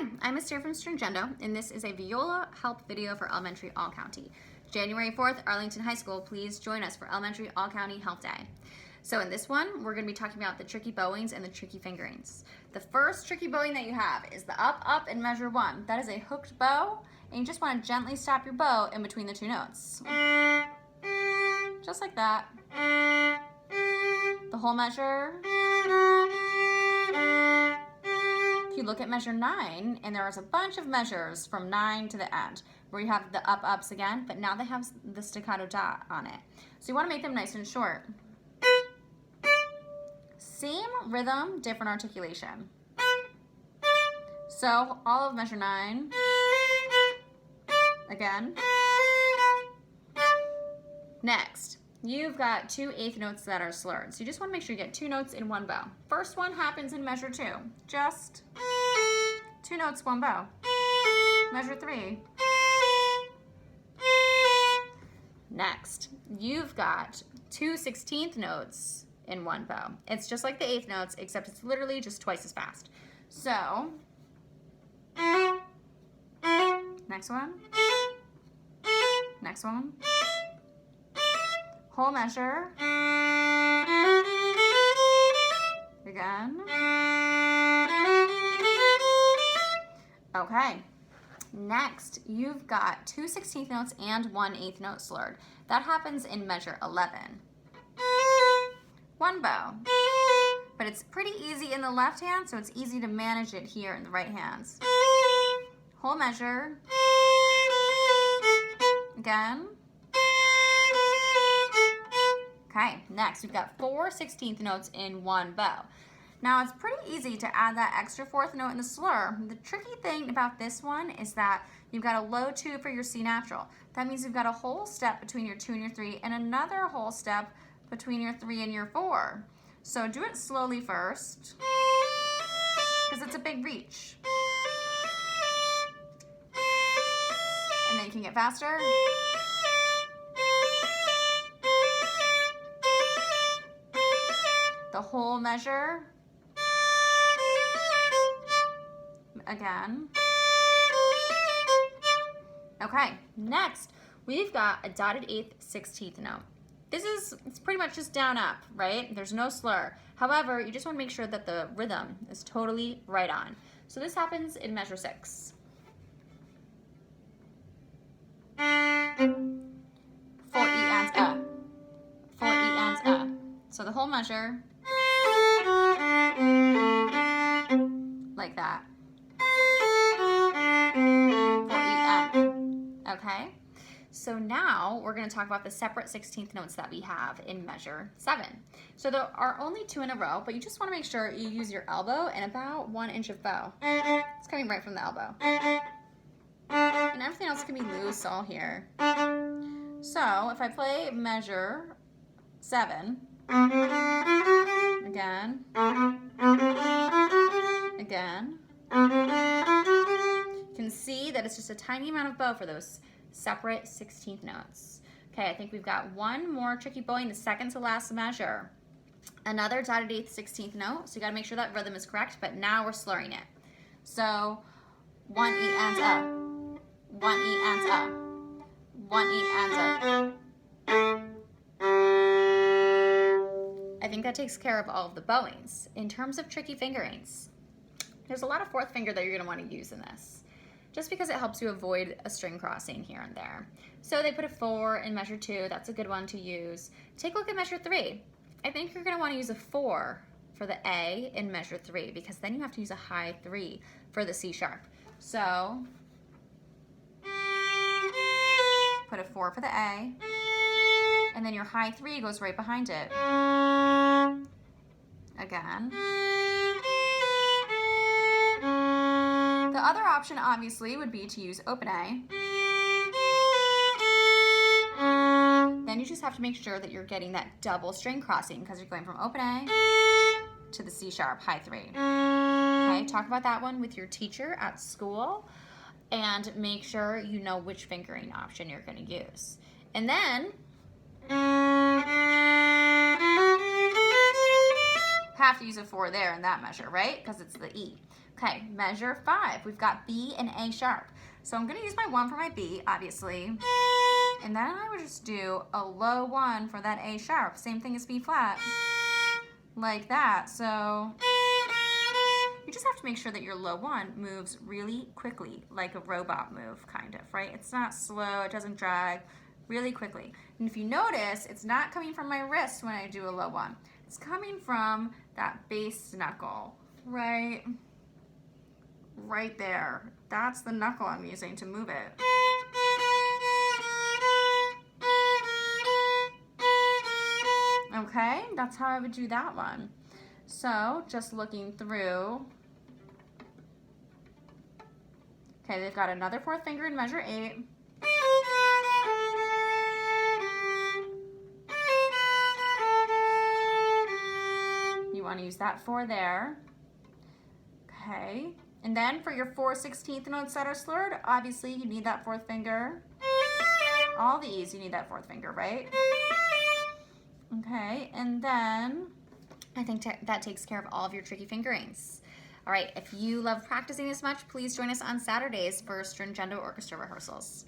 Hi, I'm Miss Sarah from Stringendo, and this is a viola help video for elementary all-county. January 4th, Arlington High School, please join us for elementary all-county help day. So in this one, we're going to be talking about the tricky bowings and the tricky fingerings. The first tricky bowing that you have is the up, up, and measure 1. That is a hooked bow, and you just want to gently stop your bow in between the two notes. Just like that. The whole measure. If you look at measure 9, and there is a bunch of measures from 9 to the end, where you have the up-ups again, but now they have the staccato dot on it. So you want to make them nice and short. Same rhythm, different articulation. So all of measure 9, again. Next, you've got 2 eighth notes that are slurred. So you just want to make sure you get 2 notes in one bow. First one happens in measure 2. Just 2 notes, one bow. Measure 3. Next, you've got 2 16th notes in one bow. It's just like the eighth notes, except it's literally just twice as fast. So, next one. Next one. Whole measure. Again. Okay. Next, you've got 2 16th notes and 1 8th note slurred. That happens in measure 11. One bow. But it's pretty easy in the left hand, so it's easy to manage it here in the right hands. Whole measure. Again. Okay, next we've got 4 16th notes in one bow. Now it's pretty easy to add that extra 4th note in the slur. The tricky thing about this one is that you've got a low 2 for your C natural. That means you've got a whole step between your 2 and your 3 and another whole step between your 3 and your 4. So do it slowly first, because it's a big reach. And then you can get faster. The whole measure. Again. Okay, next we've got a dotted 8th 16th note. It's pretty much just down up, right? There's no slur. However, you just want to make sure that the rhythm is totally right on. So this happens in measure 6. 4 E and A. 4 E and A. So the whole measure, like that. 4 E N. Okay. So now we're going to talk about the separate 16th notes that we have in measure 7. So there are only 2 in a row, but you just want to make sure you use your elbow and about 1 inch of bow. It's coming right from the elbow. And everything else can be loose all here. So if I play measure 7, again, again, you can see that it's just a tiny amount of bow for those separate 16th notes. Okay, I think we've got one more tricky bowing, the second to last measure. Another dotted 8th 16th note, so you gotta make sure that rhythm is correct, but now we're slurring it. So 1 E and A, 1 E and A, 1 E and A. I think that takes care of all of the bowings. In terms of tricky fingerings, there's a lot of 4th finger that you're gonna wanna use in this, just because it helps you avoid a string crossing here and there. So they put a 4 in measure 2, that's a good one to use. Take a look at measure 3. I think you're gonna wanna use a 4 for the A in measure 3, because then you have to use a high 3 for the C sharp. So, put a 4 for the A, and then your high 3 goes right behind it. Again. The other option, obviously, would be to use open A. Then you just have to make sure that you're getting that double string crossing, because you're going from open A to the C sharp, high 3. Okay, talk about that one with your teacher at school, and make sure you know which fingering option you're going to use. And then have to use a 4 there in that measure, right? Because it's the E. Okay, measure 5. We've got B and A sharp. So I'm gonna use my 1 for my B, obviously. And then I would just do a low 1 for that A sharp. Same thing as B flat. Like that. So you just have to make sure that your low 1 moves really quickly, like a robot move, kind of, right? It's not slow, it doesn't drag, really quickly. And if you notice, it's not coming from my wrist when I do a low 1. It's coming from that base knuckle, right there. That's the knuckle I'm using to move it. Okay, that's how I would do that one. So, just looking through. Okay, they've got another 4th finger in measure 8. You want to use that 4 there. Okay, and then for your 4/16 notes that are slurred, obviously you need that 4th finger. All the E's, you need that 4th finger, right? Okay, and then I think that takes care of all of your tricky fingerings. All right, if you love practicing this much, please join us on Saturdays for stringendo orchestra rehearsals.